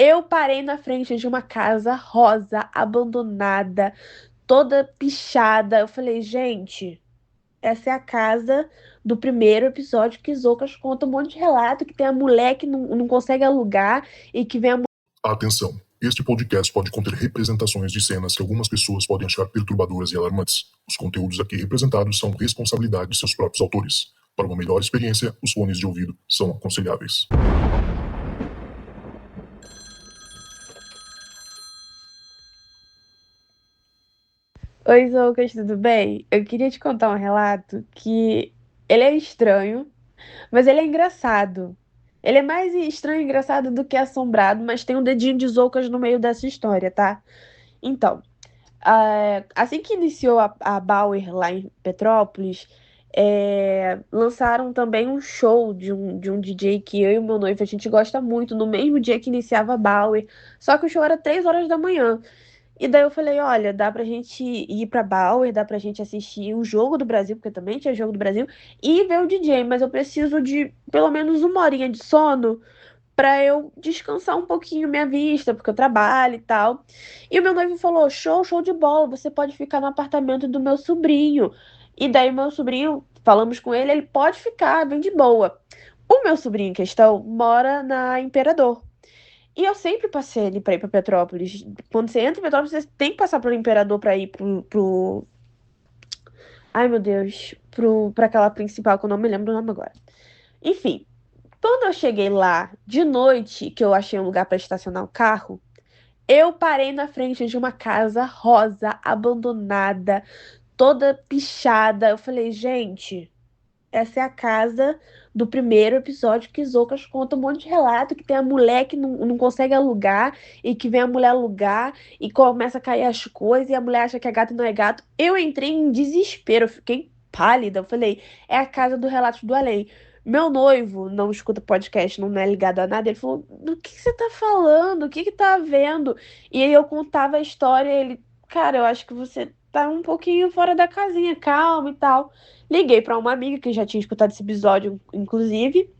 Eu parei na frente de uma casa rosa, abandonada, toda pichada. Eu falei, gente, essa é a casa do primeiro episódio que Zocas conta um monte de relato, que tem a mulher que não consegue alugar e que vem a. Atenção! Este podcast pode conter representações de cenas que algumas pessoas podem achar perturbadoras e alarmantes. Os conteúdos aqui representados são responsabilidade de seus próprios autores. Para uma melhor experiência, os fones de ouvido são aconselháveis. Oi, Zocas, tudo bem? Eu queria te contar um relato que ele é estranho, mas ele é engraçado. Ele é mais estranho e engraçado do que assombrado, mas tem um dedinho de Zocas no meio dessa história, tá? Então, assim que iniciou a Bauer lá em Petrópolis, lançaram também um show de um DJ que eu e o meu noivo a gente gosta muito, no mesmo dia que iniciava a Bauer, só que o show era 3 horas da manhã. E daí eu falei, olha, dá pra gente ir pra Bauer, dá pra gente assistir o Jogo do Brasil, porque também tinha Jogo do Brasil, e ver o DJ, mas eu preciso de pelo menos uma horinha de sono pra eu descansar um pouquinho minha vista, porque eu trabalho e tal. E o meu noivo falou, show, show de bola, você pode ficar no apartamento do meu sobrinho. E daí meu sobrinho, falamos com ele, ele pode ficar, bem de boa. O meu sobrinho em questão mora na Imperador. E eu sempre passei ali pra ir pra Petrópolis. Quando você entra em Petrópolis, você tem que passar pelo Imperador pra ir pro. Ai, meu Deus. Pra aquela principal, que eu não me lembro o nome agora. Enfim, quando eu cheguei lá de noite, que eu achei um lugar pra estacionar o carro, eu parei na frente de uma casa rosa, abandonada, toda pichada. Eu falei, gente. Essa é a casa do primeiro episódio que Zocas conta um monte de relato, que tem a mulher que não consegue alugar e que vem a mulher alugar e começa a cair as coisas e a mulher acha que é gato e não é gato. Eu entrei em desespero, eu fiquei pálida. Eu falei, é a casa do Relatos do Além. Meu noivo não escuta podcast, não é ligado a nada. Ele falou, do que você tá falando? O que que tá havendo? E aí eu contava a história e ele, cara, eu acho que você tá um pouquinho fora da casinha, calma e tal. Liguei pra uma amiga que já tinha escutado esse episódio, inclusive,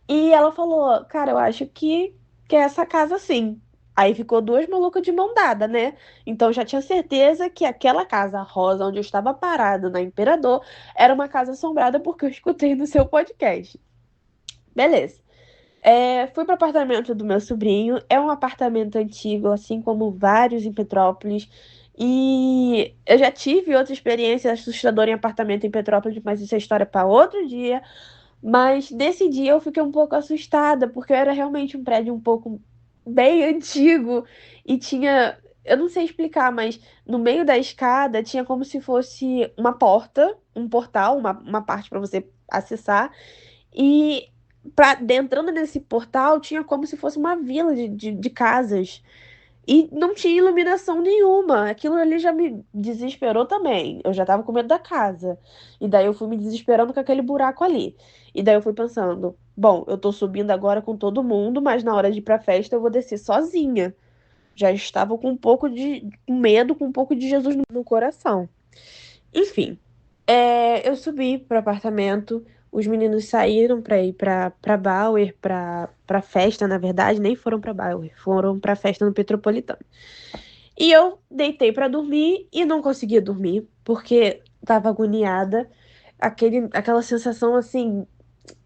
e ela falou: Cara, eu acho que é essa casa sim. Aí ficou duas malucas de mão dada, né? Então eu já tinha certeza que aquela casa rosa onde eu estava parada, na Imperador, era uma casa assombrada porque eu escutei no seu podcast. Beleza. Fui para o apartamento do meu sobrinho. É um apartamento antigo, assim como vários em Petrópolis. E eu já tive outra experiência assustadora em apartamento em Petrópolis, mas isso é história para outro dia. Mas nesse dia eu fiquei um pouco assustada, porque era realmente um prédio um pouco bem antigo e tinha, eu não sei explicar, mas no meio da escada tinha como se fosse uma porta, um portal, uma parte para você acessar. E entrando nesse portal tinha como se fosse uma vila de casas. E não tinha iluminação nenhuma. Aquilo ali já me desesperou também. Eu já tava com medo da casa. E daí eu fui me desesperando com aquele buraco ali. E daí eu fui pensando, bom, eu tô subindo agora com todo mundo, mas na hora de ir pra festa eu vou descer sozinha. Já estava com um pouco de medo, com um pouco de Jesus no coração. Enfim, eu subi pro apartamento. Os meninos saíram pra ir pra Bauer, pra festa, na verdade, nem foram pra Bauer, foram pra festa no Petropolitano. E eu deitei pra dormir e não conseguia dormir, porque tava agoniada. Aquela sensação assim,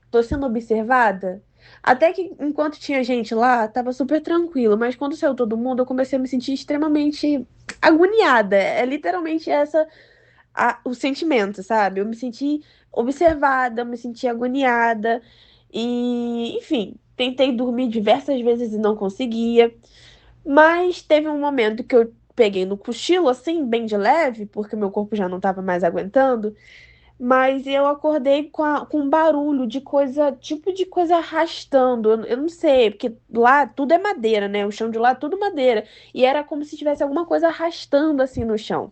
tô sendo observada. Até que enquanto tinha gente lá, tava super tranquilo, mas quando saiu todo mundo, eu comecei a me sentir extremamente agoniada. É literalmente essa o sentimento, sabe? Eu me senti observada, eu me senti agoniada e, enfim, tentei dormir diversas vezes e não conseguia. Mas teve um momento que eu peguei no cochilo, assim, bem de leve, porque meu corpo já não estava mais aguentando. Mas eu acordei com um barulho de coisa, tipo de coisa arrastando. Eu não sei, porque lá tudo é madeira, né? O chão de lá é tudo madeira. E era como se tivesse alguma coisa arrastando assim no chão.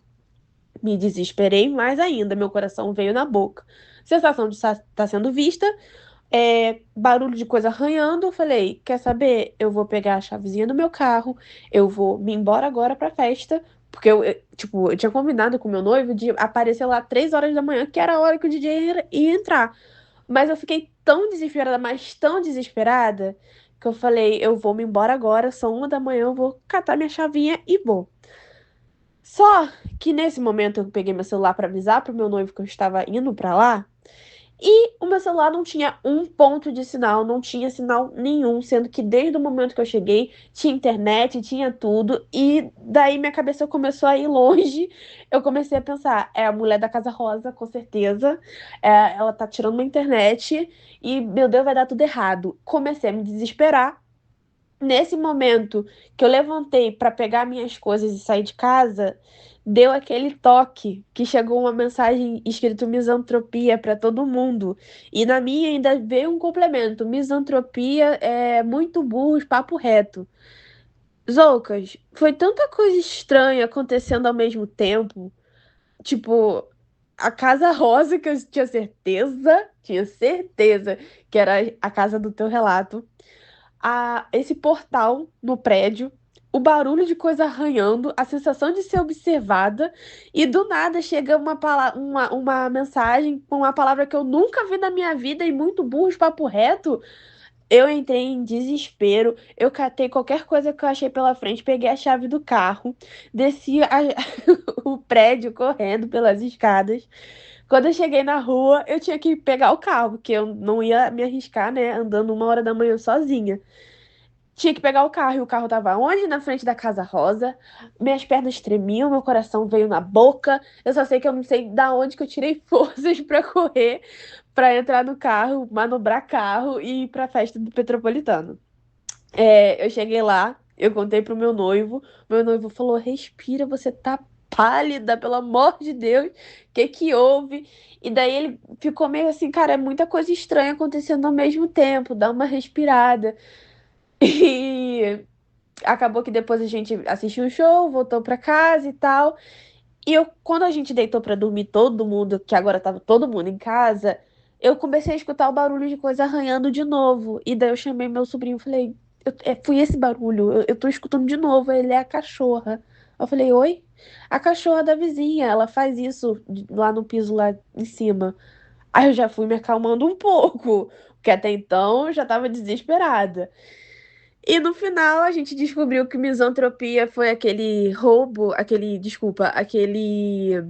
Me desesperei mais ainda, meu coração veio na boca. Sensação de estar sendo vista, barulho de coisa arranhando. Eu falei: Quer saber? Eu vou pegar a chavezinha do meu carro, eu vou me embora agora pra festa. Porque tipo, eu tinha combinado com meu noivo de aparecer lá 3 horas da manhã, que era a hora que o DJ ia entrar. Mas eu fiquei tão desesperada, mas tão desesperada, que eu falei, eu vou me embora agora, são 1 da manhã, eu vou catar minha chavinha e vou. Só que nesse momento eu peguei meu celular pra avisar pro meu noivo que eu estava indo pra lá. E o meu celular não tinha um ponto de sinal, não tinha sinal nenhum, sendo que desde o momento que eu cheguei tinha internet, tinha tudo, e daí minha cabeça começou a ir longe. Eu comecei a pensar, é a mulher da Casa Rosa, com certeza, ela tá tirando uma internet e, meu Deus, vai dar tudo errado. Comecei a me desesperar. Nesse momento que eu levantei para pegar minhas coisas e sair de casa, deu aquele toque que chegou uma mensagem escrito misantropia para todo mundo. E na minha ainda veio um complemento: misantropia é muito burros, papo reto. Zoucas, foi tanta coisa estranha acontecendo ao mesmo tempo. Tipo, a Casa Rosa, que eu tinha certeza que era a casa do teu relato, esse portal no prédio, o barulho de coisa arranhando, a sensação de ser observada, e do nada chega uma mensagem com uma palavra que eu nunca vi na minha vida e muito burros, papo reto. Eu entrei em desespero, eu catei qualquer coisa que eu achei pela frente, peguei a chave do carro, desci o prédio correndo pelas escadas. Quando eu cheguei na rua, eu tinha que pegar o carro, porque eu não ia me arriscar, né, andando 1 hora da manhã sozinha. Tinha que pegar o carro e o carro tava onde? Na frente da Casa Rosa. Minhas pernas tremiam, meu coração veio na boca. Eu só sei que eu não sei da onde que eu tirei forças pra correr, pra entrar no carro, manobrar carro e ir pra festa do Petropolitano. Eu cheguei lá, eu contei pro meu noivo falou: Respira, você tá pálida, pelo amor de Deus, o que que houve? E daí ele ficou meio assim, cara, é muita coisa estranha acontecendo ao mesmo tempo, dá uma respirada. E acabou que depois a gente assistiu o show, voltou pra casa e tal. E eu, quando a gente deitou pra dormir, todo mundo, que agora tava todo mundo em casa, eu comecei a escutar o barulho de coisa arranhando de novo. E daí eu chamei meu sobrinho e falei: Foi esse barulho, eu tô escutando de novo. Ele é a cachorra. Eu falei: Oi? A cachorra da vizinha, ela faz isso lá no piso, lá em cima. Aí eu já fui me acalmando um pouco, porque até então eu já tava desesperada. E no final a gente descobriu que misantropia foi aquele roubo, desculpa, aquele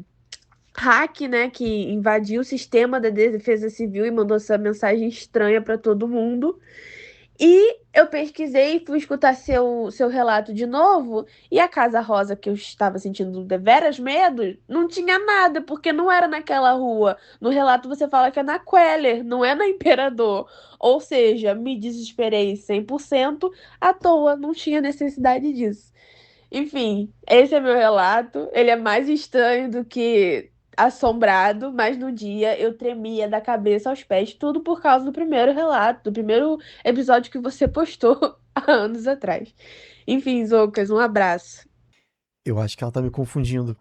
hack, né, que invadiu o sistema da Defesa Civil e mandou essa mensagem estranha para todo mundo. E eu pesquisei e fui escutar seu relato de novo, e a Casa Rosa, que eu estava sentindo deveras medo, não tinha nada, porque não era naquela rua. No relato você fala que é na Queller, não é na Imperador. Ou seja, me desesperei 100% à toa, não tinha necessidade disso. Enfim, esse é meu relato. Ele é mais estranho do que assombrado, mas no dia eu tremia da cabeça aos pés, tudo por causa do primeiro relato, do primeiro episódio que você postou há anos atrás. Enfim, Zoucas, um abraço. Eu acho que ela tá me confundindo.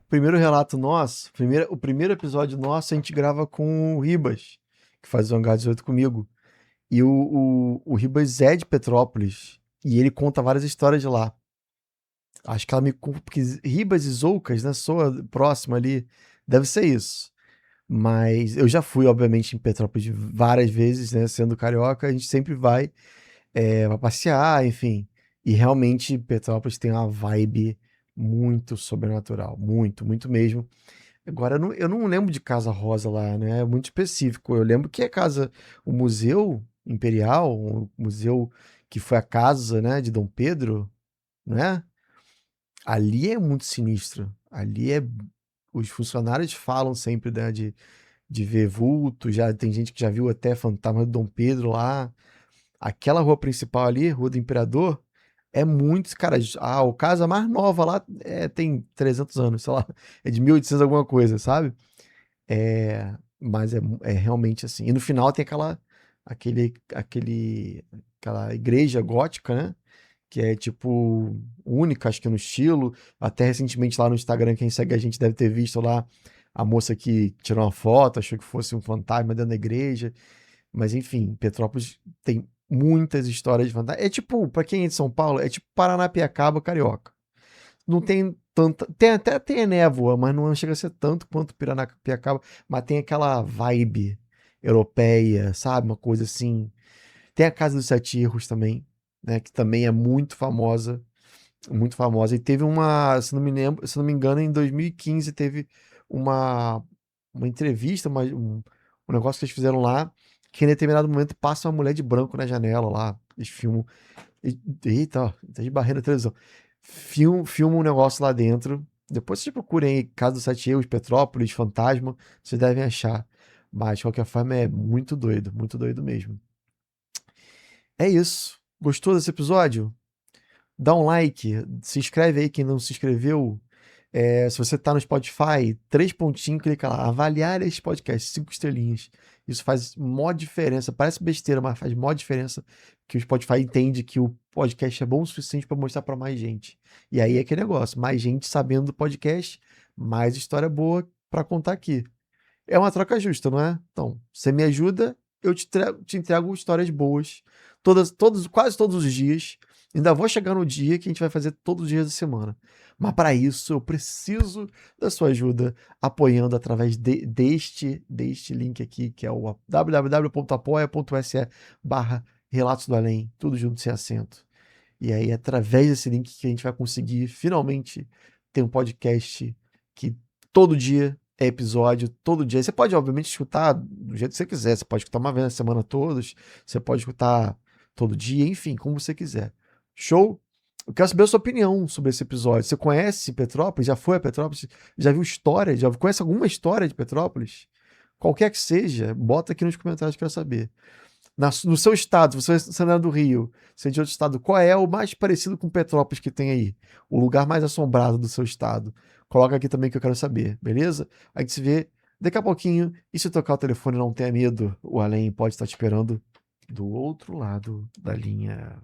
Primeiro relato nosso, o primeiro episódio nosso a gente grava com o Ribas, que faz o Hangar 18 comigo. E o Ribas é de Petrópolis. E ele conta várias histórias de lá. Acho que ela me. Porque Ribas e Zoucas, né? Soa próximo ali. Deve ser isso. Mas eu já fui, obviamente, em Petrópolis várias vezes, né? Sendo carioca, a gente sempre vai pra passear, enfim. E realmente Petrópolis tem uma vibe muito sobrenatural. Muito, muito mesmo. Agora, eu não lembro de Casa Rosa lá, né? É muito específico. Eu lembro que é casa, o Museu Imperial, o museu que foi a casa, né, de Dom Pedro, né? Ali é muito sinistro. Ali é. Os funcionários falam sempre, né, de ver vulto. Já tem gente que já viu até fantasma do Dom Pedro lá. Aquela rua principal ali, Rua do Imperador, é muito. Cara, a casa mais nova lá tem 300 anos, sei lá. É de 1800 alguma coisa, sabe? Mas é realmente assim. E no final tem aquela igreja gótica, né? Que é tipo única, acho que no estilo. Até recentemente lá no Instagram, quem segue a gente deve ter visto lá a moça que tirou uma foto, achou que fosse um fantasma dentro da igreja. Mas enfim, Petrópolis tem muitas histórias de fantasma. É tipo, pra quem é de São Paulo, é tipo Paranapiacaba carioca. Não tem tanta. Tem a névoa, mas não chega a ser tanto quanto Piranapiacaba. Mas tem aquela vibe europeia, sabe? Uma coisa assim. Tem a Casa dos Sete Erros também, né? Que também é muito famosa. Muito famosa. E teve uma, se não me engano, em 2015 teve uma, uma entrevista, um negócio que eles fizeram lá, que em determinado momento passa uma mulher de branco na janela lá. Eles filmam. Eita, ó, tá esbarrando a televisão. Filma um negócio lá dentro. Depois vocês procurem aí Casa dos Sete Erros, Petrópolis, Fantasma, vocês devem achar. Mas, de qualquer forma, é muito doido mesmo. É isso. Gostou desse episódio? Dá um like, se inscreve aí quem não se inscreveu. Se você tá no Spotify, 3 pontinhos, clica lá, avaliar esse podcast, 5 estrelinhas. Isso faz mó diferença. Parece besteira, mas faz mó diferença que o Spotify entende que o podcast é bom o suficiente para mostrar para mais gente. E aí é que negócio, mais gente sabendo do podcast, mais história boa para contar aqui. É uma troca justa, não é? Então, você me ajuda, eu te entrego histórias boas, quase todos os dias. Ainda vou chegar no dia que a gente vai fazer todos os dias da semana. Mas para isso, eu preciso da sua ajuda apoiando através deste link aqui, que é o www.apoia.se/Relatos do Além, tudo junto sem acento. E aí, através desse link que a gente vai conseguir finalmente ter um podcast que todo dia é episódio, todo dia. Você pode, obviamente, escutar do jeito que você quiser. Você pode escutar uma vez na semana todos, você pode escutar todo dia, enfim, como você quiser. Show? Eu quero saber a sua opinião sobre esse episódio. Você conhece Petrópolis? Já foi a Petrópolis? Já viu história? Já conhece alguma história de Petrópolis? Qualquer que seja, bota aqui nos comentários que eu quero saber. No seu estado, se você não é do Rio, se é de outro estado, qual é o mais parecido com Petrópolis que tem aí? O lugar mais assombrado do seu estado? Coloca aqui também que eu quero saber, beleza? A gente se vê daqui a pouquinho. E se tocar o telefone, não tenha medo, o além pode estar te esperando do outro lado da linha.